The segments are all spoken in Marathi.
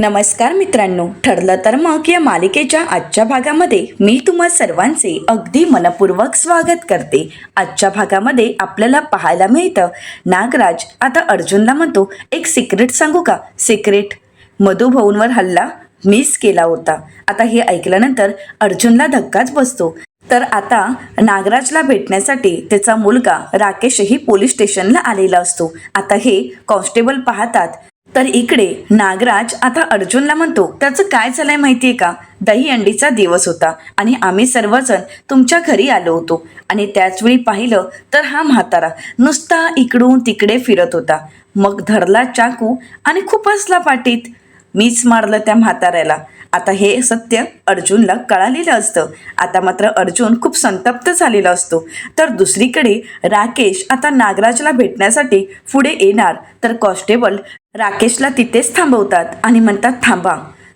नमस्कार मित्रांनो, ठरलं तर मग या मालिकेच्या आजच्या भागामध्ये मी तुम्हा सर्वांचे अगदी मनपूर्वक स्वागत करते। आजच्या भागामध्ये आपल्याला पाहायला मिळतं नागराज आता अर्जुनला म्हणतो, एक सिक्रेट सांगू का? सिक्रेट? मधुभाऊंवर हल्ला मिस केला होता। आता हे ऐकल्यानंतर अर्जुनला धक्काच बसतो। तर आता नागराजला भेटण्यासाठी त्याचा मुलगा राकेशही पोलीस स्टेशनला आलेला असतो। आता हे कॉन्स्टेबल पाहतात तर इकडे नागराज आता अर्जुनला म्हणतो, त्याचं काय झालंय माहितीये का? दहीहंडीचा दिवस होता आणि आम्ही सर्वजण तुमच्या घरी आलो होतो आणि त्याचवेळी पाहिलं तर हा म्हातारा नुसता इकडून तिकडे फिरत होता। मग धरला चाकू आणि खूप हसला पाटीत। मीच मारलं त्या म्हाताऱ्याला। आता हे सत्य अर्जुनला कळालेलं असतं। आता मात्र अर्जुन खूप संतप्त झालेला असतो। तर दुसरीकडे राकेश आता नागराजला भेटण्यासाठी पुढे येणार तर कॉन्स्टेबल राकेशला तिथेच थांबवतात आणि म्हणतात, थांबा,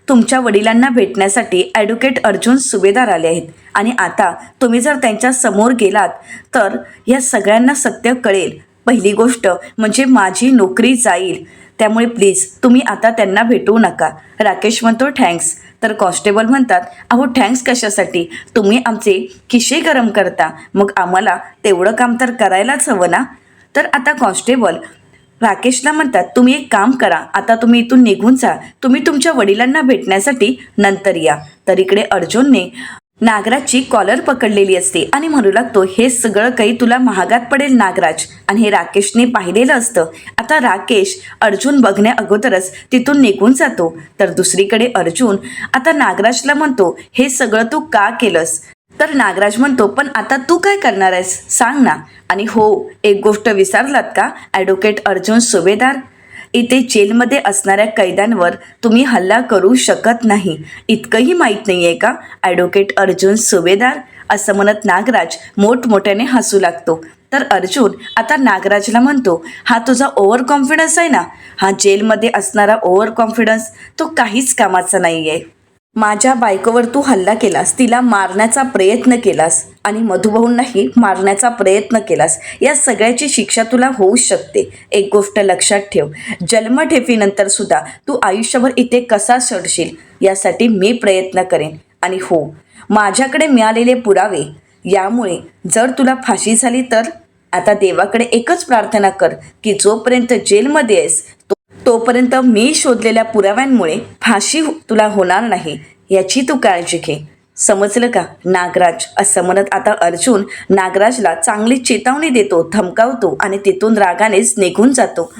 तुमच्या वडिलांना भेटण्यासाठी ॲडव्होकेट अर्जुन सुभेदार आले आहेत आणि आता तुम्ही जर त्यांच्या समोर गेलात तर या सगळ्यांना सत्य कळेल। पहिली गोष्ट म्हणजे माझी नोकरी जाईल, त्यामुळे प्लीज तुम्ही आता त्यांना भेटू नका। राकेश म्हणतो, थँक्स। तर कॉन्स्टेबल म्हणतात, अहो थँक्स कशासाठी? तुम्ही आमचे खिसे गरम करता, मग आम्हाला तेवढं काम तर करायलाच हवं ना। तर आता कॉन्स्टेबल राकेशला म्हणतात, तुम्ही एक काम करा, आता तुम्ही इथून निघून जा, तुम्ही तुमच्या वडिलांना भेटण्यासाठी नंतर या। तर इकडे अर्जुनने नागराजची कॉलर पकडलेली असते आणि म्हणू लागतो, हे सगळं काही तुला महागात पडेल नागराज। आणि हे राकेशने पाहिलेलं असतं। आता राकेश अर्जुन बघण्या अगोदरच तिथून निघून जातो। तर दुसरीकडे अर्जुन आता नागराजला म्हणतो, हे सगळं तू का केलंस? तर नागराज म्हणतो, पण आता तू काय करणार आहेस सांग ना। आणि हो, एक गोष्ट विसरलात का ॲडव्होकेट अर्जुन सुभेदार, इथे जेलमध्ये असणाऱ्या कैद्यांवर तुम्ही हल्ला करू शकत नाही, इतकंही माहीत नाही आहे का ॲडव्होकेट अर्जुन सुभेदार? असं म्हणत नागराज मोठमोठ्याने हसू लागतो। तर अर्जुन आता नागराजला म्हणतो, हा तुझा ओव्हर कॉन्फिडन्स आहे ना, हा जेलमध्ये असणारा ओव्हर कॉन्फिडन्स तो काहीच कामाचा नाही आहे। माझ्या बायकोवर तू हल्ला केलास, तिला मारण्याचा प्रयत्न केलास आणि मधुभाऊंनाही मारण्याचा प्रयत्न केलास, या सगळ्याची शिक्षा तुला होऊ शकते। एक गोष्ट लक्षात ठेव, जन्मठेपीनंतर सुद्धा तू आयुष्यभर इथे कसा चढशील यासाठी मी प्रयत्न करेन। आणि हो, माझ्याकडे मिळालेले पुरावे यामुळे जर तुला फाशी झाली तर आता देवाकडे एकच प्रार्थना कर की जोपर्यंत जेलमध्ये आहेस तोपर्यंत मी शोधलेल्या पुराव्यांमुळे फाशी तुला होणार नाही, याची तू काळजी घे, समजलं का नागराज? असं म्हणत आता अर्जुन नागराजला चांगली चेतावणी देतो, धमकावतो आणि तिथून रागानेच निघून जातो।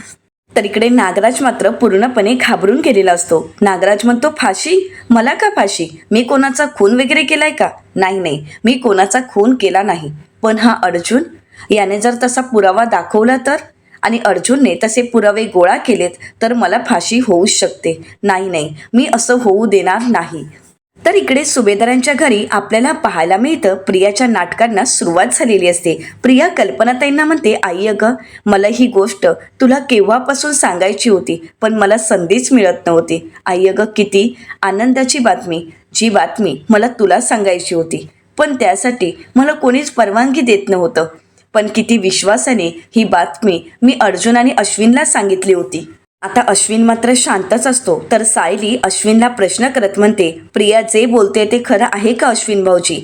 तर इकडे नागराज मात्र पूर्णपणे घाबरून गेलेला असतो। नागराज म्हणतो, फाशी? मला का फाशी? मी कोणाचा खून वगैरे केलाय का? नाही, मी कोणाचा खून केला नाही, पण हा अर्जुन याने जर तसा पुरावा दाखवला तर आणि अर्जुनने तसे पुरावे गोळा केलेत तर मला फाशी होऊ शकते। नाही, मी असं होऊ देणार नाही। तर इकडे सुभेदारांच्या घरी आपल्याला पाहायला मिळतं प्रियाच्या नाटकांना सुरुवात झालेली असते। प्रिया कल्पनाताईंना म्हणते, आई अगं, मला ही गोष्ट तुला केव्हापासून सांगायची होती पण मला संधीच मिळत नव्हती। आई अगं, किती आनंदाची बातमी, जी बातमी मला तुला सांगायची होती पण त्यासाठी मला कोणीच परवानगी देत नव्हतं, पण किती विश्वासाने ही बातमी मी अर्जुन आणि अश्विनला सांगितली होती। आता अश्विन मात्र शांतच असतो। तर सायली अश्विनला प्रश्न करत म्हणते, प्रिया जे बोलते ते खरं आहे का अश्विन भाऊजी?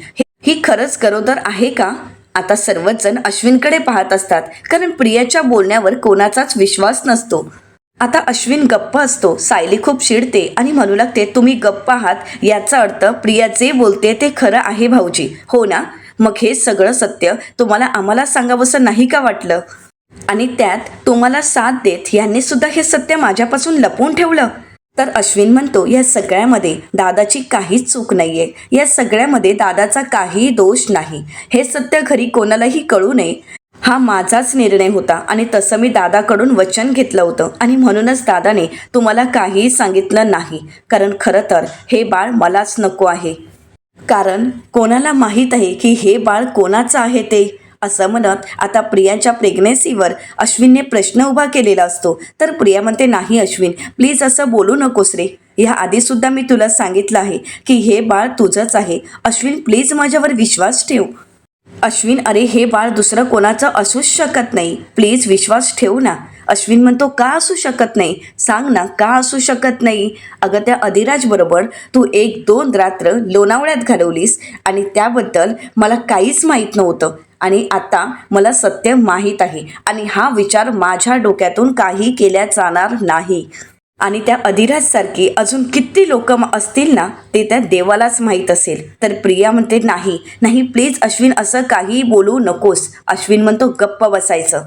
ही खरंच गरोदर आहे का? आता सर्वच जण अश्विनकडे पाहत असतात कारण प्रियाच्या बोलण्यावर कोणाचाच विश्वास नसतो। आता अश्विन गप्प असतो। सायली खूप चिडते आणि म्हणू लागते, तुम्ही गप्प आहात याचा अर्थ प्रिया जे बोलते ते खरं आहे भाऊजी, हो ना? मग हे सगळं सत्य तुम्हाला आम्हाला सांगावंसं नाही का वाटलं? आणि त्यात तुम्हाला साथ देत यांनी सुद्धा हे सत्य माझ्यापासून लपवून ठेवलं? तर अश्विन म्हणतो, या सगळ्यामध्ये दादाची काहीच चूक नाहीये, या सगळ्यामध्ये दादाचा काहीही दोष नाही। हे सत्य घरी कोणालाही कळू नये हा माझाच निर्णय होता आणि तसं मी दादाकडून वचन घेतलं होतं आणि म्हणूनच दादाने तुम्हाला काहीही सांगितलं नाही, कारण खरं तर हे बाळ मलाच नको आहे, कारण कोणाला माहीत आहे की हे बाळ कोणाचं आहे ते। असं म्हणत आता प्रियाच्या प्रेग्नेन्सीवर अश्विनने प्रश्न उभा केलेला असतो। तर प्रिया म्हणते, नाही अश्विन, प्लीज असं बोलू नकोस रे, ह्या आधीसुद्धा मी तुला सांगितलं आहे की हे बाळ तुझंच आहे। अश्विन प्लीज माझ्यावर विश्वास ठेव। अश्विन, अरे हे बाळ दुसरं कोणाचं असूच शकत नाही, प्लीज विश्वास ठेव ना। अश्विन म्हणतो का असू शकत नाही, सांग ना का असू शकत नाही. अगं त्या अधिराज बरोबर तू 1-2 रात्र लोणावळ्यात घालवलीस आणि त्याबद्दल मला काहीच माहीत नव्हतं आणि आता मला सत्य माहीत आहे आणि हा विचार माझ्या डोक्यातून काही केल्या जाणार नाही. आणि त्या अधिराजसारखी अजून किती लोक असतील ना, ते त्या देवालाच माहीत असेल. तर प्रिया म्हणते नाही नाही प्लीज अश्विन असं काही बोलू नकोस. अश्विन म्हणतो गप्प बसायचं.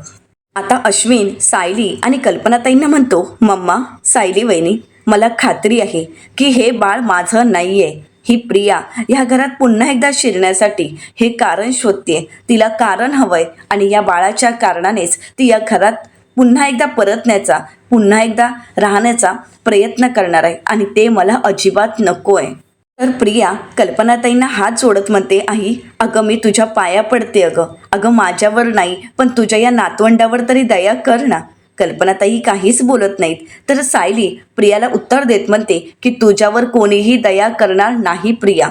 आता अश्विन सायली आणि कल्पनाताईंना म्हणतो मम्मा, सायली वहिनी, मला खात्री आहे की हे बाळ माझं नाही आहे. ही प्रिया ह्या घरात पुन्हा एकदा शिरण्यासाठी हे कारण शोधते. तिला कारण हवंय आणि या बाळाच्या कारणानेच ती या घरात पुन्हा एकदा परतण्याचा, पुन्हा एकदा राहण्याचा प्रयत्न करणार आहे आणि ते मला अजिबात नको आहे. तर प्रिया कल्पनाताईंना हात जोडत म्हणते आई, अगं मी तुझ्या पाया पडते अगं माझ्यावर नाही पण तुझ्या या नातवंडावर तरी दया कर ना. कल्पनाताई काहीच बोलत नाहीत. तर सायली प्रियाला उत्तर देत म्हणते की तुझ्यावर कोणीही दया करणार नाही प्रिया.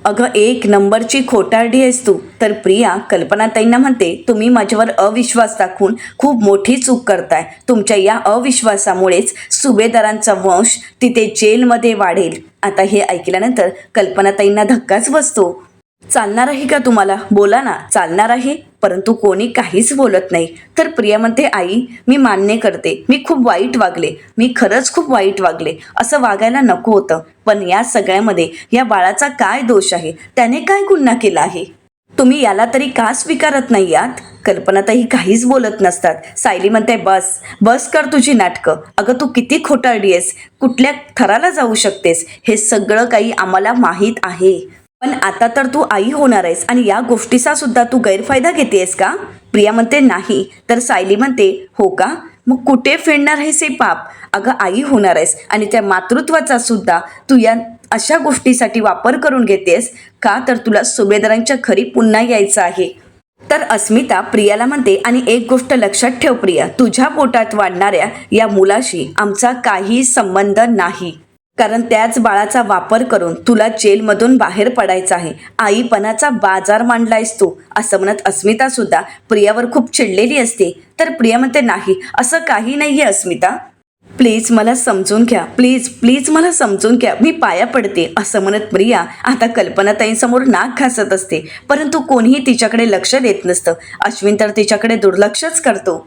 अगं 1 नंबरची खोटारडी आहेस तू. तर प्रिया कल्पनाताईंना म्हणते तुम्ही माझ्यावर अविश्वास दाखवून खूप मोठी चूक करताय. तुमच्या या अविश्वासामुळेच सुभेदारांचा वंश तिथे जेलमध्ये वाढेल. आता हे ऐकल्यानंतर कल्पनाताईंना धक्काच बसतो. चालणार आहे का तुम्हाला, बोला ना, चालणार आहे. परंतु कोणी काहीच बोलत नाही. तर प्रिया म्हणते आई मी मान्य करते मी खूप वाईट वागले, मी खरंच खूप वाईट वागले, असं वागायला नको होतं. पण या सगळ्यामध्ये या बाळाचा काय दोष आहे, त्याने काय गुन्हा केला आहे, तुम्ही याला तरी का स्वीकारत नाही आहात. कल्पनाताई काहीच बोलत नसतात. सायली म्हणते बस बस कर तुझी नाटकं. अगं तू किती खोटारडी आहेस, कुठल्या थराला जाऊ शकतेस, हे सगळं काही आम्हाला माहीत आहे. पण आता तर तू आई होणार आहेस आणि या गोष्टीचा सुद्धा तू गैरफायदा घेतेस का. प्रिया म्हणते नाही. तर सायली म्हणते हो का, मग कुठे फेडणार आहेस हे पाप. अगं आई होणार आहेस आणि त्या मातृत्वाचा सुद्धा तू या अशा गोष्टीसाठी वापर करून घेतेस का, तर तुला सुभेदारांच्या घरी पुन्हा यायचं आहे. तर अस्मिता प्रियाला म्हणते आणि एक गोष्ट लक्षात ठेव प्रिया, तुझ्या पोटात वाढणाऱ्या या मुलाशी आमचा काही संबंध नाही. कारण त्याच बाळाचा वापर करून तुला जेलमधून बाहेर पडायचं आहे. आईपणाचा बाजार मांडलायस तू, असं म्हणत अस्मिता सुद्धा प्रियावर खूप चिडलेली असते. तर प्रिया म्हणते नाही असं काही नाही आहे अस्मिता, प्लीज मला समजून घ्या, प्लीज प्लीज मला समजून घ्या, मी पाया पडते. असं म्हणत प्रिया आता कल्पनाताईंसमोर नाक घासत असते. परंतु कोणीही तिच्याकडे लक्ष देत नसतं. अश्विन तर तिच्याकडे दुर्लक्षच करतो.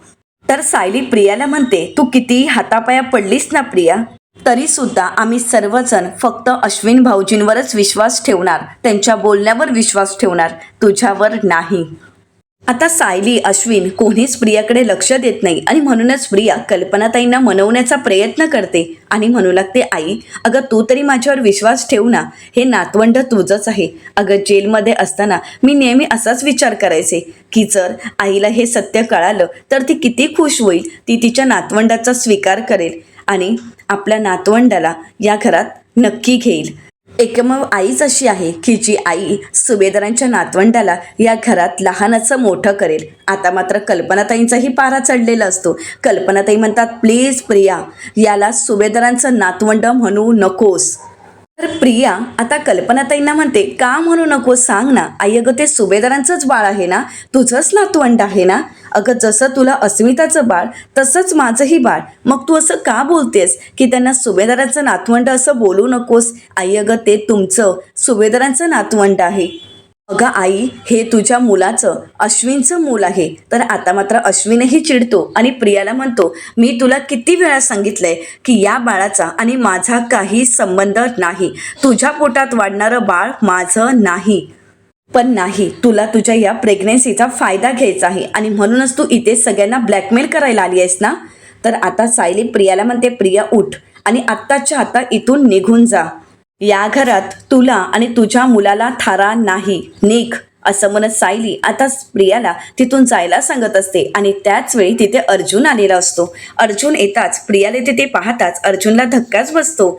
तर सायली प्रियाला म्हणते तू कितीही हातापाया पडलीस ना प्रिया, तरी सुद्धा आम्ही सर्वजण फक्त अश्विन भाऊजींवरच विश्वास ठेवणार, त्यांच्या बोलण्यावर विश्वास ठेवणार, तुझ्यावर नाही. आता सायली अश्विन कोणीच प्रियाकडे लक्ष देत नाही आणि म्हणूनच प्रिया कल्पनाताईंना मनवण्याचा प्रयत्न करते आणि म्हणू लागते आई अगं तू तरी माझ्यावर विश्वास ठेव ना, हे नातवंड तुझंच आहे. अगं जेलमध्ये असताना मी नेहमी असाच विचार करायचे की जर आईला हे सत्य कळालं तर ती किती खुश होईल, ती तिच्या नातवंडाचा स्वीकार करेल आणि आपल्या नातवंडाला या घरात नक्की घेईल. एकमेव आईच अशी आहे की जी आई सुभेदारांच्या नातवंडाला या घरात लहानाचं मोठं करेल. आता मात्र कल्पनाताईंचाही पारा चढलेला असतो. कल्पनाताई म्हणतात प्लीज प्रिया याला सुभेदारांचं नातवंड म्हणू नकोस. तर प्रिया आता कल्पनाताईंना म्हणते का म्हणू नको सांग ना आई, अगं ते सुभेदारांचंच बाळ आहे ना, तुझंच नातवंड आहे ना. अगं जसं तुला अस्मिताचं बाळ तसंच माझंही बाळ, मग तू असं का बोलतेस की त्यांना सुभेदाराचं नातवंड असं बोलू नकोस. आई अगं ते तुमचं सुभेदारांचं नातवंड आहे. अगं आई हे तुझ्या मुलाचं अश्विनचं मूल आहे. तर आता मात्र अश्विनही चिडतो आणि प्रियाला म्हणतो मी तुला किती वेळा सांगितलंय की या बाळाचा आणि माझा काही संबंध नाही, तुझ्या पोटात वाढणारं बाळ माझं नाही. पण नाही, तुला तुझ्या या प्रेग्नेन्सीचा फायदा घ्यायचा आहे आणि म्हणूनच तू इथे सगळ्यांना ब्लॅकमेल करायला आली आहेस ना. तर आता सायली प्रियाला म्हणते प्रिया उठ आणि आत्ताच्या आता इथून निघून जा. या घरात तुला आणि तुझ्या मुलाला थारा नाही, निघ. असं म्हणत सायली आता प्रियाला तिथून जायला सांगत असते आणि त्याच वेळी तिथे अर्जुन आलेला असतो. अर्जुन येताच प्रियाला तिथे पाहताच अर्जुनला धक्काच बसतो.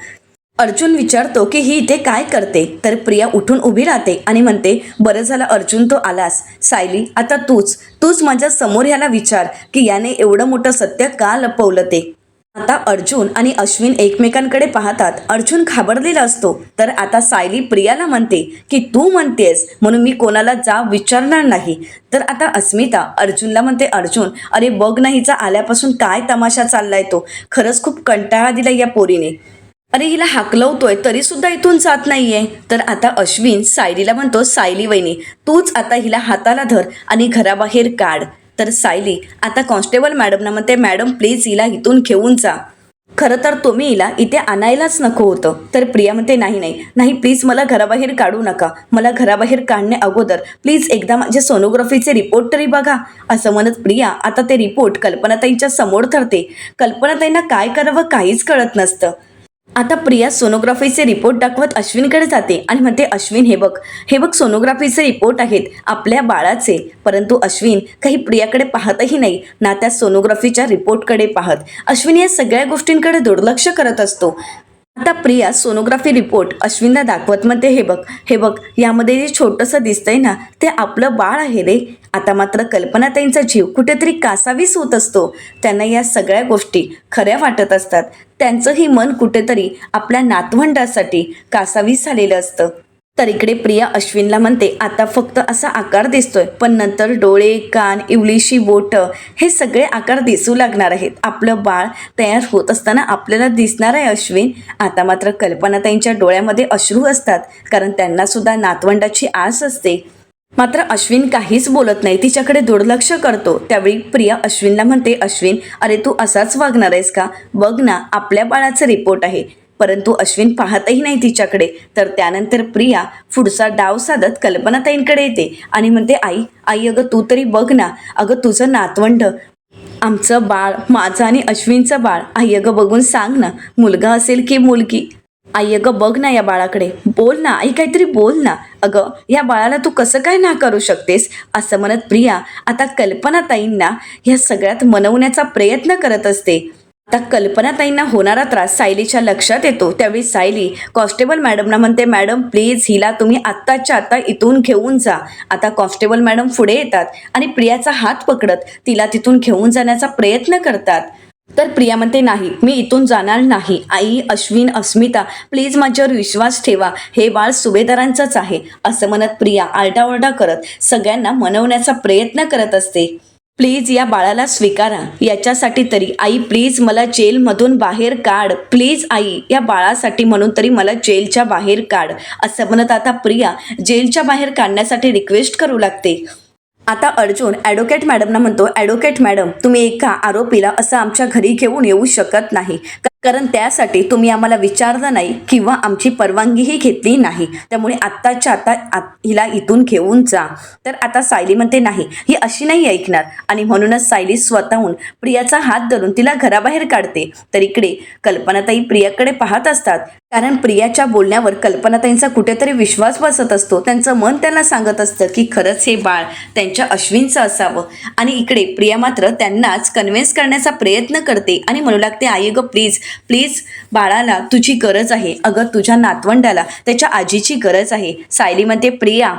अर्जुन विचारतो की ही इथे काय करते. तर प्रिया उठून उभी राहते आणि म्हणते बरं झालं अर्जुन तो आलास. सायली आता तूच माझ्या समोर ह्याला विचार की याने एवढं मोठं सत्य का लपवलं ते. आता अर्जुन आणि अश्विन एकमेकांकडे पाहतात. अर्जुन घाबरलेला असतो. तर आता सायली प्रियाला म्हणते की तू म्हणतेस म्हणून मी कोणाला जा विचारणार नाही. तर आता अस्मिता अर्जुनला म्हणते, अर्जुन अरे बघ ना हिचा आल्यापासून काय तमाशा चाललाय तो. खरंच खूप कंटाळा दिला या पोरीने. अरे हिला हाकलवतोय तरी सुद्धा इथून जात नाहीये. तर आता अश्विन सायलीला म्हणतो, सायली वहिनी तूच आता हिला हाताला धर आणि घराबाहेर काढ. तर सायली आता कॉन्स्टेबल मॅडमना म्हणते, मॅडम प्लीज हिला इथून घेऊन जा. खरं तर तुम्ही हिला इथे आणायलाच नको होतं. तर प्रिया म्हणते, नाही नाही नाही प्लीज मला घराबाहेर काढू नका. मला घराबाहेर काढण्या अगोदर प्लीज एकदा माझे सोनोग्राफीचे रिपोर्ट तरी बघा. असं म्हणत प्रिया आता ते रिपोर्ट कल्पनाताईंच्या समोर धरते. कल्पनाताईंना काय करावं काहीच कळत नसतं. आता प्रिया सोनोग्राफीचे रिपोर्ट दाखवत अश्विनकडे जाते आणि म्हणते, अश्विन हे बघ सोनोग्राफीचे रिपोर्ट आहेत आपल्या बाळाचे. परंतु अश्विन काही प्रियाकडे पाहतही नाही ना त्या सोनोग्राफीच्या रिपोर्टकडे पाहत. अश्विन या सगळ्या गोष्टींकडे दुर्लक्ष करत असतो. आता प्रिया सोनोग्राफी रिपोर्ट अश्विनला दाखवत म्हणते, हे बघ यामध्ये जे छोटंसं दिसतंय ना ते आपलं बाळ आहे रे. आता मात्र कल्पनाताईंचा जीव कुठेतरी कासावीस होत असतो. त्यांना या सगळ्या गोष्टी खऱ्या वाटत असतात. त्यांचंही मन कुठेतरी आपल्या नातवंडासाठी कासावीस झालेलं असतं. तर इकडे प्रिया अश्विनला म्हणते, आता फक्त असा आकार दिसतोय पण नंतर डोळे, कान, इवलीशी बोटं हे सगळे आकार दिसू लागणार आहेत. आपलं बाळ तयार होत असताना आपल्याला दिसणार आहे अश्विन. आता मात्र कल्पनाताईंच्या डोळ्यामध्ये अश्रू असतात कारण त्यांना सुद्धा नातवंडाची आस असते. मात्र अश्विन काहीच बोलत नाही, तिच्याकडे दुर्लक्ष करतो. त्यावेळी प्रिया अश्विनला म्हणते, अश्विन अरे तू असाच वागणार आहेस का? बघ ना आपल्या बाळाचं रिपोर्ट आहे. परंतु अश्विन पाहतही नाही तिच्याकडे. तर त्यानंतर प्रिया पुढचा डाव साधत कल्पनाताईंकडे येते आणि म्हणते, आई अगं तू तरी बघ ना, अगं तुझं नातवंड, आमचं बाळ, माझं आणि अश्विनचं बाळ. आई अगं बघून सांग ना मुलगा असेल की मुलगी. आई अगं बघ ना या बाळाकडे, बोल ना आई काहीतरी बोल ना. अगं या बाळाला तू कसं काय ना करू शकतेस. असं म्हणत प्रिया आता कल्पनाताईंना ह्या सगळ्यात मनवण्याचा प्रयत्न करत असते. आता कल्पनाताईंना होणारा त्रास सायलीच्या लक्षात येतो. त्यावेळी सायली कॉन्स्टेबल मॅडमना म्हणते, मॅडम प्लीज हिला तुम्ही आत्ताच्या आत्ता इथून घेऊन जा. आता कॉन्स्टेबल मॅडम पुढे येतात आणि प्रियाचा हात पकडत तिला तिथून घेऊन जाण्याचा प्रयत्न करतात. तर प्रिया म्हणते, नाही मी इथून जाणार नाही. आई, अश्विन, अस्मिता प्लीज माझ्यावर विश्वास ठेवा, हे बाळ सुभेदारांचंच आहे. असं म्हणत प्रिया आरडाओरडा करत सगळ्यांना मनवण्याचा प्रयत्न करत असते. प्लीज या बाळाला स्वीकारा, याच्यासाठी तरी आई प्लीज मला जेलमधून बाहेर काढ. प्लीज आई या बाळासाठी म्हणून तरी मला जेलच्या बाहेर काढ. असं म्हणत आता प्रिया जेलच्या बाहेर काढण्यासाठी रिक्वेस्ट करू लागते. आता अर्जुन ॲडव्होकेट मॅडमना म्हणतो, ॲडव्होकेट मॅडम तुम्ही एका आरोपीला असं आमच्या घरी घेऊन येऊ शकत नाही कारण त्यासाठी तुम्ही आम्हाला विचारलं नाही किंवा आमची परवानगीही घेतली नाही. त्यामुळे आत्ताच्या आता हिला इथून घेऊन जा. तर आता सायली म्हणते, नाही ही अशी नाही ऐकणार. आणि म्हणूनच सायली स्वतःहून प्रियाचा हात धरून तिला घराबाहेर काढते. तर इकडे कल्पनाताई प्रियाकडे पाहत असतात कारण प्रियाच्या बोलण्यावर कल्पनाताईंचा कुठेतरी विश्वास बसत असतो. त्यांचं मन त्यांना सांगत असतं की खरंच हे बाळ त्यांच्या अश्विनचं असावं. आणि इकडे प्रिया मात्र त्यांनाच कन्व्हिन्स करण्याचा प्रयत्न करते आणि म्हणू लागते, आई गं प्लीज प्लीज बाळाला तुझी गरज आहे. अगं तुझ्या नातवंडाला त्याच्या आजीची गरज आहे. सायली म्हणते, प्रिया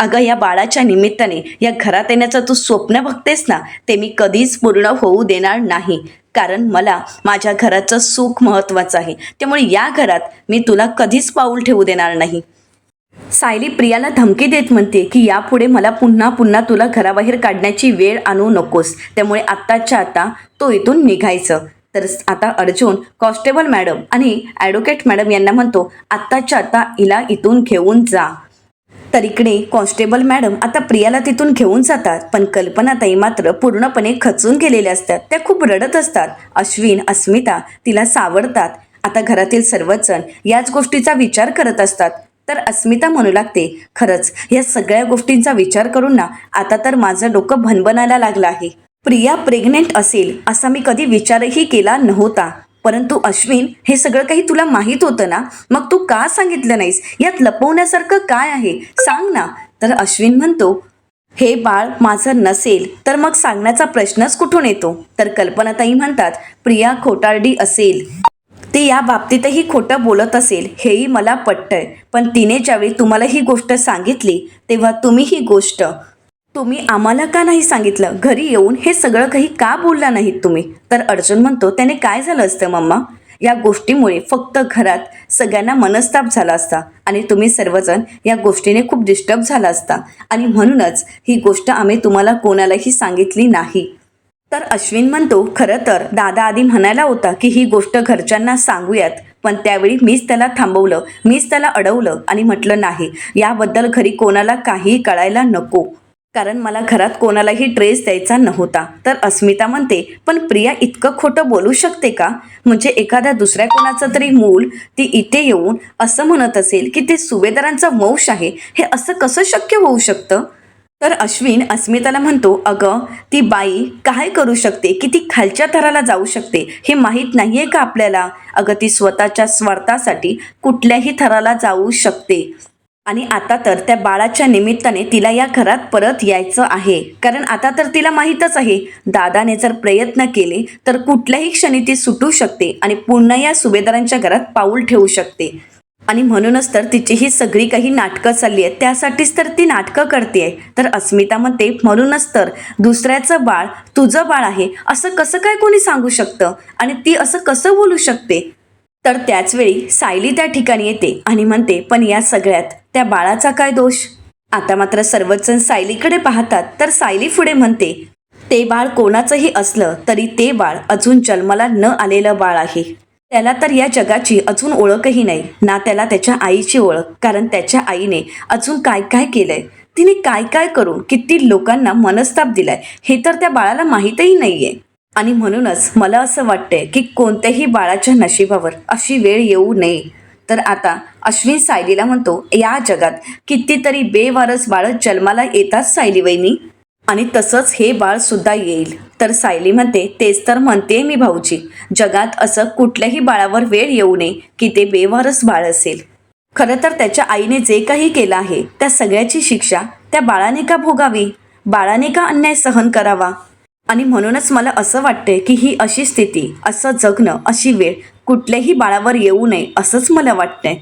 अगं या बाळाच्या निमित्ताने या घरात येण्याचं तू स्वप्न बघतेस ना ते मी कधीच पूर्ण होऊ देणार नाही. कारण मला माझ्या घराचं सुख महत्त्वाचं आहे. त्यामुळे या घरात मी तुला कधीच पाऊल ठेवू देणार नाही. सायली प्रियाला धमकी देत म्हणते की यापुढे मला पुन्हा पुन्हा तुला घराबाहेर काढण्याची वेळ आणू नकोस. त्यामुळे आत्ताच्या आता तो इथून निघायचं. तर आता अर्जुन कॉन्स्टेबल मॅडम आणि ॲडव्होकेट मॅडम यांना म्हणतो, आत्ताच्या आता हिला इथून घेऊन जा. तर इकडे कॉन्स्टेबल मॅडम आता प्रियाला तिथून घेऊन जातात. पण कल्पनाताई मात्र पूर्णपणे खचून गेलेल्या असतात. त्या खूप रडत असतात. अश्विन, अस्मिता तिला सावरतात. आता घरातील सर्वच जण याच गोष्टीचा विचार करत असतात. तर अस्मिता म्हणू लागते, खरंच या सगळ्या गोष्टींचा विचार करून ना आता तर माझं डोकं भनभनायला लागलं आहे. प्रिया प्रेग्नेंट असेल असा मी कधी विचारही केला नव्हता. परंतु अश्विन हे सगळं काही तुला माहीत होतं ना, मग तू का सांगितलं नाहीस? यात लपवण्यासारखं काय आहे सांग ना. तर अश्विन म्हणतो, हे बाळ माझं नसेल तर मग सांगण्याचा प्रश्नच कुठून येतो. तर कल्पनाताई म्हणतात, प्रिया खोटारडी असेल, ती या बाबतीतही खोटं बोलत असेल हेही मला पटतंय. पण तिने ज्यावेळी तुम्हाला ही गोष्ट सांगितली तेव्हा तुम्ही ही गोष्ट तुम्ही आम्हाला का नाही सांगितलं? घरी येऊन हे सगळं काही का बोलला नाहीत तुम्ही? तर अर्जुन म्हणतो, त्याने काय झालं असतं मम्मा? या गोष्टीमुळे फक्त घरात सगळ्यांना मनस्ताप झाला असता आणि तुम्ही सर्वजण या गोष्टीने खूप डिस्टर्ब झाला असता आणि म्हणूनच ही गोष्ट आम्ही तुम्हाला कोणालाही सांगितली नाही. तर अश्विन म्हणतो, खरं तर दादा आधी म्हणायला होता की ही गोष्ट घरच्यांना सांगूयात, पण त्यावेळी मीच त्याला थांबवलं, मीच त्याला अडवलं आणि म्हटलं नाही, याबद्दल घरी कोणाला काहीही कळायला नको, कारण मला घरात कोणालाही ड्रेस द्यायचा नव्हता. तर अस्मिता म्हणते, पण प्रिया इतकं खोटं बोलू शकते का? म्हणजे एखाद्या दुसऱ्या कोणाचं तरी मूल ती इथे येऊन असं म्हणत असेल की ते सुभेदारांचा वंश आहे, हे असं कसं शक्य होऊ शकतं? तर अश्विन अस्मिताला म्हणतो, अगं ती बाई काय करू शकते, किती खालच्या थराला जाऊ शकते हे माहीत नाहीये का आपल्याला? अगं ती स्वतःच्या स्वार्थासाठी कुठल्याही थराला जाऊ शकते. आणि आता तर त्या बाळाच्या निमित्ताने तिला या घरात परत यायचं आहे, कारण आता तर तिला माहीतच आहे, दादाने जर प्रयत्न केले तर कुठल्याही क्षणी ती सुटू शकते आणि पुन्हा या सुभेदारांच्या घरात पाऊल ठेवू शकते. आणि म्हणूनच तर तिची ही सगळी काही नाटकं चालली आहेत, त्यासाठीच तर ती नाटकं करते. तर अस्मिता म्हणते, म्हणूनच तर दुसऱ्याचं बाळ तुझं बाळ आहे असं कसं काय कोणी सांगू शकतं आणि ती असं कसं बोलू शकते? तर त्याच वेळी सायली त्या ठिकाणी येते आणि म्हणते, पण या सगळ्यात त्या बाळाचा काय दोष? आता मात्र सर्वच जण सायलीकडे पाहतात. तर सायली पुढे म्हणते, ते बाळ कोणाचंही असलं तरी ते बाळ अजून जन्माला न आलेलं बाळ आहे. त्याला तर या जगाची अजून ओळखही नाही, ना त्याला त्याच्या आईची ओळख, कारण त्याच्या आईने अजून काय काय केलंय, तिने काय काय करून किती लोकांना मनस्ताप दिलाय हे तर त्या बाळाला माहीतही नाहीये. आणि म्हणूनच मला असं वाटतंय की कोणत्याही बाळाच्या नशिबावर अशी वेळ येऊ नये. तर आता अश्विन सायलीला म्हणतो, या जगात कितीतरी बेवारस बाळं जन्माला येतात सायली वहिनी, आणि तसंच हे बाळ सुद्धा येईल. तर सायली म्हणते, तेच तर म्हणते मी भाऊजी, जगात असं कुठल्याही बाळावर वेळ येऊ नये की ते बेवारस बाळ असेल. खरं तर त्याच्या आईने जे काही केलं आहे त्या सगळ्याची शिक्षा त्या बाळाने का भोगावी? बाळाने का अन्याय सहन करावा? आणि म्हणूनच मला असं वाटतंय की ही अशी स्थिती, असं जगणं, अशी वेळ कुठल्याही बाळावर येऊ नये असंच मला वाटतंय.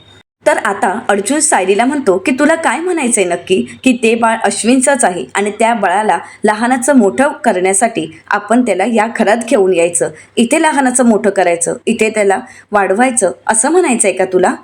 तर आता अर्जुन सायलीला म्हणतो की तुला काय म्हणायचंय नक्की, की ते बाळ अश्विनचंच आहे आणि त्या बाळाला लहानाचं मोठं करण्यासाठी आपण त्याला या घरात घेऊन यायचं, इथे लहानाचं मोठं करायचं, इथे त्याला वाढवायचं, असं म्हणायचंय का तुला?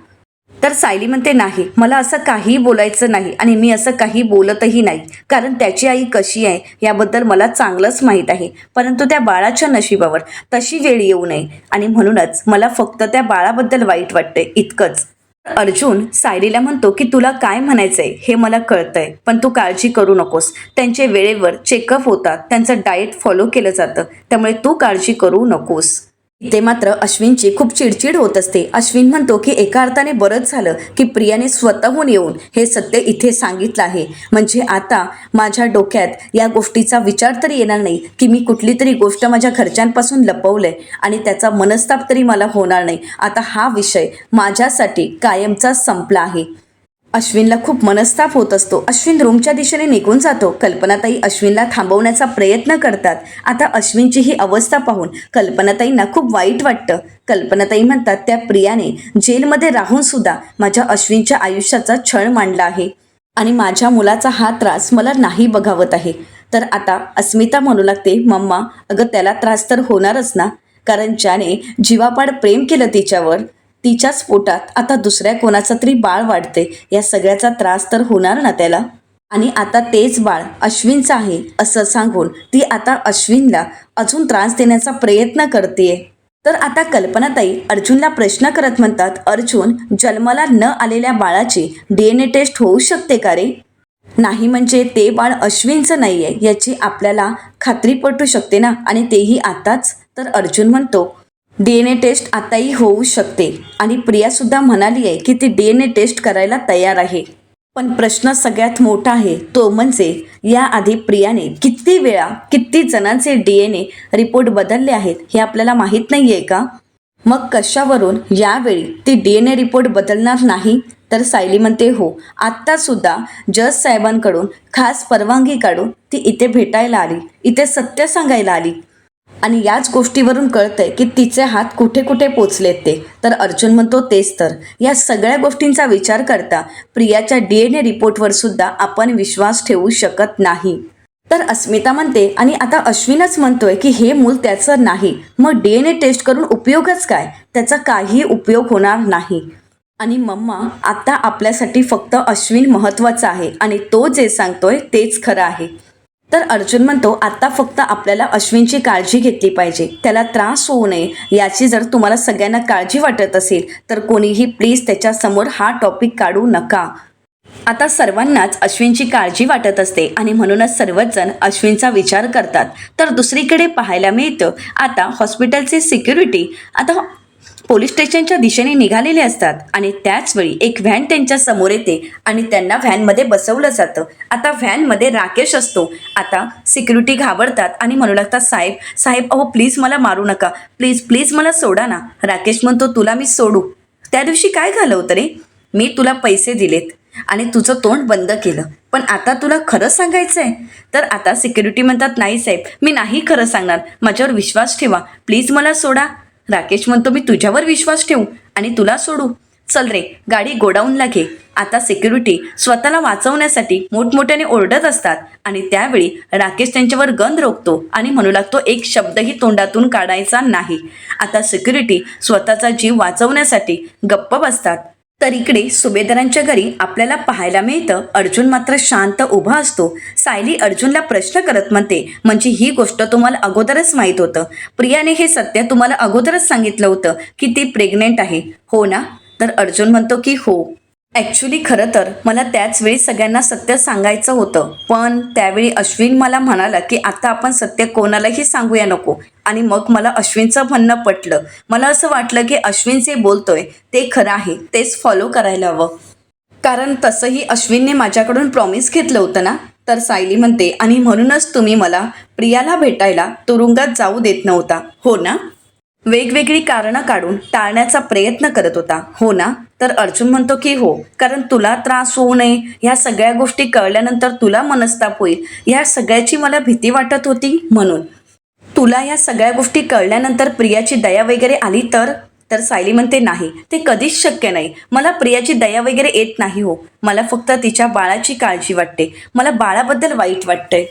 तर सायली म्हणते, नाही, मला असं काही बोलायचं नाही आणि मी असं काही बोलतही नाही, कारण त्याची आई कशी आहे याबद्दल मला चांगलंच माहीत आहे, परंतु त्या बाळाच्या नशिबावर तशी वेळ येऊ नये आणि म्हणूनच मला फक्त त्या बाळाबद्दल वाईट वाटतंय, इतकंच. अर्जुन सायलीला म्हणतो की तुला काय म्हणायचंय हे मला कळतंय, पण तू काळजी करू नकोस, त्यांचे वेळेवर चेकअप होतात, त्यांचं डाएट फॉलो केलं जातं, त्यामुळे तू काळजी करू नकोस. इथे मात्र अश्विनची खूप चिडचिड होत असते. अश्विन म्हणतो की एका अर्थाने बरंच झालं की प्रियाने स्वतःहून येऊन हे सत्य इथे सांगितलं आहे, म्हणजे आता माझ्या डोक्यात या गोष्टीचा विचार तरी येणार नाही की मी कुठली तरी गोष्ट माझ्या घरच्यांपासून लपवलंय आणि त्याचा मनस्ताप तरी मला होणार नाही. आता हा विषय माझ्यासाठी कायमचा संपला आहे. अश्विनला खूप मनस्ताप होत असतो. अश्विन रूमच्या दिशेने निघून जातो. कल्पनाताई अश्विनला थांबवण्याचा प्रयत्न करतात. आता अश्विनची ही अवस्था पाहून कल्पनाताईंना खूप वाईट वाटतं. कल्पनाताई म्हणतात, त्या प्रियाने जेलमध्ये राहून सुद्धा माझ्या अश्विनच्या आयुष्याचा छळ मांडला आहे आणि माझ्या मुलाचा हा त्रास मला नाही बघावत आहे. तर आता अस्मिता म्हणू लागते, मम्मा अगं त्याला त्रास तर होणारच ना, कारण ज्याने जीवापाड प्रेम केलं तिच्यावर, तिच्याच पोटात आता दुसऱ्या कोणाचं तरी बाळ वाढते, या सगळ्याचा त्रास तर होणार ना त्याला. आणि आता तेच बाळ अश्विनचं आहे असं सांगून ती आता अश्विनला अजून त्रास देण्याचा प्रयत्न करते. तर आता कल्पनाताई अर्जुनला प्रश्न करत म्हणतात, अर्जुन, जन्माला न आलेल्या बाळाची DNA टेस्ट होऊ शकते का रे? नाही म्हणजे ते बाळ अश्विनचं नाही आहे याची आपल्याला खात्री पटू शकते ना, आणि तेही आताच. तर अर्जुन म्हणतो, DNA टेस्ट आताही होऊ शकते आणि प्रियासुद्धा म्हणाली आहे की ती DNA टेस्ट करायला तयार आहे. पण प्रश्न सगळ्यात मोठा आहे तो म्हणजे याआधी प्रियाने किती वेळा किती जणांचे DNA रिपोर्ट बदलले आहेत हे आपल्याला माहीत नाही आहे का? मग कशावरून यावेळी ती DNA रिपोर्ट बदलणार नाही? तर सायली म्हणते, हो, आत्तासुद्धा जज साहेबांकडून खास परवानगी काढून ती इथे भेटायला आली, इथे सत्य सांगायला आली आणि याच गोष्टीवरून कळतंय की तिचे हात कुठे कुठे पोचलेत ते. तर अर्जुन म्हणतो, तेच तर, या सगळ्या गोष्टींचा विचार करता प्रियाच्या DNA रिपोर्टवर सुद्धा आपण विश्वास ठेवू शकत नाही. तर अस्मिता म्हणते आणि आता अश्विनच म्हणतोय की हे मूल त्याचं नाही, मग DNA टेस्ट करून उपयोगच काय, त्याचा काही उपयोग होणार नाही. आणि मम्मा आता आपल्यासाठी फक्त अश्विन महत्वाचा आहे आणि तो जे सांगतोय तेच खरं आहे. तर अर्जुन म्हणतो आता फक्त आपल्याला अश्विनची काळजी घेतली पाहिजे, त्याला त्रास होऊ नये याची जर तुम्हाला सगळ्यांना काळजी वाटत असेल तर कोणीही प्लीज त्याच्यासमोर हा टॉपिक काढू नका. आता सर्वांनाच अश्विनची काळजी वाटत असते आणि म्हणूनच सर्वच जण अश्विनचा विचार करतात. तर दुसरीकडे पाहायला मिळतं आता हॉस्पिटलचे सिक्युरिटी आता पोलीस स्टेशनच्या दिशेने निघालेले असतात आणि त्याचवेळी एक व्हॅन त्यांच्या समोर येते आणि त्यांना व्हॅनमध्ये बसवलं जातं. आता व्हॅनमध्ये राकेश असतो. आता सिक्युरिटी घाबरतात आणि म्हणू लागतात साहेब साहेब अहो प्लीज मला मारू नका, प्लीज प्लीज मला सोडा ना. राकेश म्हणतो तुला मी सोडू? त्या दिवशी काय झालं होतं रे, मी तुला पैसे दिलेत आणि तुझं तोंड बंद केलं, पण आता तुला खरं सांगायचं आहे? तर आता सिक्युरिटी म्हणतात नाही साहेब मी नाही खरं सांगणार, माझ्यावर विश्वास ठेवा, प्लीज मला सोडा. राकेश म्हणतो मी तुझ्यावर विश्वास ठेवू आणि तुला सोडू? चल रे गाडी गोडाऊनला घे. आता सिक्युरिटी स्वतःला वाचवण्यासाठी मोठमोठ्याने ओरडत असतात आणि त्यावेळी राकेश त्यांच्यावर गन रोखतो आणि म्हणू लागतो एक शब्दही तोंडातून काढायचा नाही. आता सिक्युरिटी स्वतःचा जीव वाचवण्यासाठी गप्प बसतात. तर इकडे सुभेदारांच्या घरी आपल्याला पाहायला मिळतं अर्जुन मात्र शांत उभा असतो. सायली अर्जुनला प्रश्न करत म्हणते म्हणजे ही गोष्ट तुम्हाला अगोदरच माहीत होतं, प्रियाने हे सत्य तुम्हाला अगोदरच सांगितलं होतं की ती प्रेग्नेंट आहे हो ना? तर अर्जुन म्हणतो की हो, ॲक्च्युली खरं तर मला त्याच वेळी सगळ्यांना सत्य सांगायचं होतं, पण त्यावेळी अश्विन मला म्हणाला की आता आपण सत्य कोणालाही सांगूया नको. आणि मग मला अश्विनचं म्हणणं पटलं. मला असं वाटलं की अश्विन जे बोलतोय ते खरं आहे, तेच फॉलो करायला हवं, कारण तसंही अश्विनने माझ्याकडून प्रॉमिस घेतलं होतं ना. तर सायली म्हणते आणि म्हणूनच तुम्ही मला प्रियाला भेटायला तुरुंगात जाऊ देत नव्हता हो ना? वेगवेगळी कारणं काढून टाळण्याचा प्रयत्न करत होता हो ना? तर अर्जुन म्हणतो की हो, कारण तुला त्रास होऊ नये ह्या सगळ्या गोष्टी कळल्यानंतर तुला मनस्ताप होईल ह्या सगळ्याची मला भीती वाटत होती म्हणून. तुला या सगळ्या गोष्टी कळल्यानंतर प्रियाची दया वगैरे आली तर? तर सायली म्हणते नाही, ते कधीच शक्य नाही, मला प्रियाची दया वगैरे येत नाही हो, मला फक्त तिच्या बाळाची काळजी वाटते, मला बाळाबद्दल वाईट वाटतंय.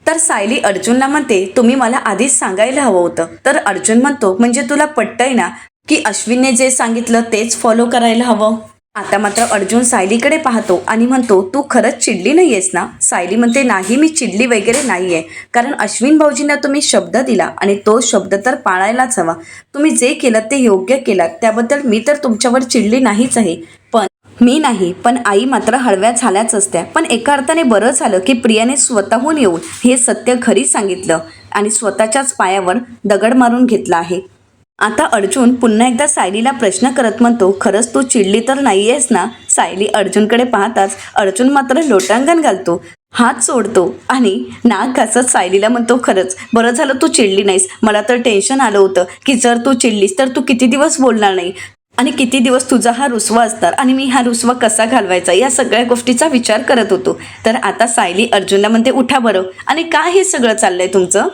तर सायली अर्जुनला म्हणते तुम्ही मला आधीच सांगायला हवं होतं. तर अर्जुन म्हणतो म्हणजे तुला पटतंय ना की अश्विनने जे सांगितलं तेच फॉलो करायला हवं? आता मात्र अर्जुन सायलीकडे पाहतो आणि म्हणतो तू खरंच चिडली नाहीयेस ना? सायली म्हणते नाही मी चिडली वगैरे नाहीये, कारण अश्विन भाऊजींना तुम्ही शब्द दिला आणि तो शब्द तर पाळायलाच हवा. तुम्ही जे केलं ते योग्य केलात त्याबद्दल मी तर तुमच्यावर चिडली नाहीच आहे, पण मी नाही पण आई मात्र हळव्या झाल्याच असत्या. पण एका अर्थाने बरं झालं की प्रियाने स्वतःहून येऊन हे सत्य घरी सांगितलं आणि स्वतःच्याच पायावर दगड मारून घेतला आहे. आता अर्जुन पुन्हा एकदा सायलीला प्रश्न करत म्हणतो खरंच तू चिडली तर नाहीयेस ना? सायली अर्जुनकडे पाहताच अर्जुन मात्र लोटांगण घालतो, हात सोडतो आणि नाक घासत सायलीला म्हणतो खरंच बरं झालं तू चिडली नाहीस, मला तर टेन्शन आलं होतं की जर तू चिडलीस तर तू किती दिवस बोलणार नाही आणि किती दिवस तुझा हा रुसवा असणार आणि मी हा रुसवा कसा घालवायचा या सगळ्या गोष्टीचा विचार करत होतो. तर आता सायली अर्जुनला म्हणते उठा बरं, आणि काय हे सगळं चाललंय तुमचं?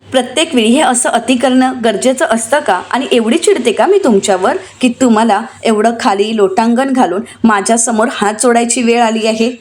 प्रत्येक वेळी हे असं अति करणं गरजेचं असतं का? आणि एवढी चिडते का मी तुमच्यावर की तुम्हाला एवढं खाली लोटांगण घालून माझ्यासमोर हात जोडायची वेळ आली आहे?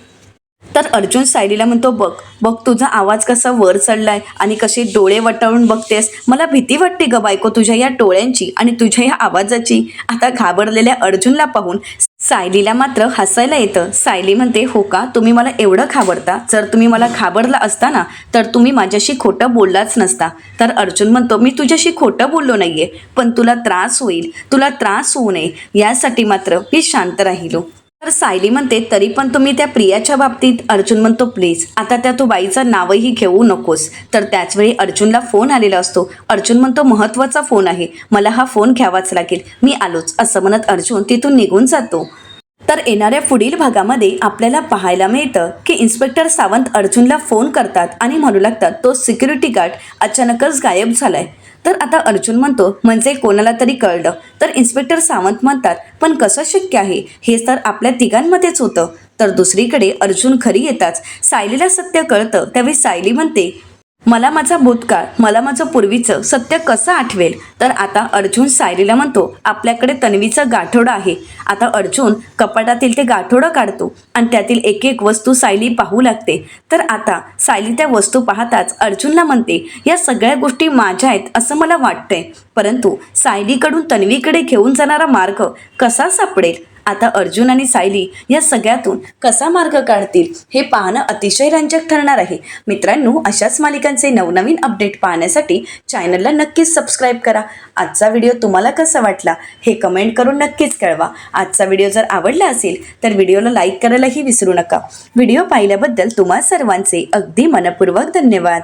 तर अर्जुन सायलीला म्हणतो बघ बघ तुझा आवाज कसा वर चढलाय आणि कशी डोळे वटाळून बघतेस, मला भीती वाटते ग बायको तुझ्या या डोळ्यांची आणि तुझ्या या आवाजाची. आता घाबरलेल्या अर्जुनला पाहून सायलीला मात्र हसायला येतं. सायली म्हणते हो का, तुम्ही मला एवढं घाबरता? जर तुम्ही मला घाबरला असता ना तर तुम्ही माझ्याशी खोटं बोललाच नसता. तर अर्जुन म्हणतो मी तुझ्याशी खोटं बोललो नाहीये, पण तुला त्रास होईल, तुला त्रास होऊ नये यासाठी मात्र मी शांत राहिलो. तर सायली म्हणते तरी पण तुम्ही त्या प्रियाच्या बाबतीत? अर्जुन म्हणतो प्लीज आता त्या तू बाईचं नावही घेऊ नकोस. तर त्याचवेळी अर्जुनला फोन आलेला असतो. अर्जुन म्हणतो महत्त्वाचा फोन आहे, मला हा फोन घ्यावाच लागेल, मी आलोच, असं म्हणत अर्जुन तिथून निघून जातो. तर येणाऱ्या पुढील भागामध्ये आपल्याला पाहायला मिळतं की इन्स्पेक्टर सावंत अर्जुनला फोन करतात आणि म्हणू लागतात तो सिक्युरिटी गार्ड अचानकच गायब झालाय. तर आता अर्जुन म्हणतो म्हणजे कोणाला तरी कळलं. तर इन्स्पेक्टर सावंत म्हणतात पण कसं शक्य आहे, हे तर आपल्या तिघांमध्येच होतं. तर दुसरीकडे अर्जुन घरी येताच सायलीला सत्य कळतं. त्यावेळी सायली म्हणते मला माझा भूतकाळ, मला माझं पूर्वीचं सत्य कसं आठवेल? तर आता अर्जुन सायलीला म्हणतो, आपल्याकडे तन्वीचं गाठोडं आहे. आता अर्जुन कपाटातील ते गाठोडं काढतो आणि त्यातील एक एक वस्तू सायली पाहू लागते. तर आता सायली त्या वस्तू पाहताच अर्जुनला म्हणते, या सगळ्या गोष्टी माझ्या आहेत असं मला वाटतंय, परंतु सायलीकडून तन्वीकडे घेऊन जाणारा मार्ग कसा सापडेल? आता अर्जुन आणि सायली या सगळ्यातून कसा मार्ग काढतील हे पाहणं अतिशय रंजक ठरणार आहे. मित्रांनो, अशाच मालिकांचे नवनवीन अपडेट पाहण्यासाठी चॅनलला नक्कीच सबस्क्राईब करा. आजचा व्हिडिओ तुम्हाला कसा वाटला हे कमेंट करून नक्कीच कळवा. आजचा व्हिडिओ जर आवडला असेल तर व्हिडिओला लाईक करायलाही विसरू नका. व्हिडिओ पाहिल्याबद्दल तुम्हा सर्वांचे अगदी मनपूर्वक धन्यवाद.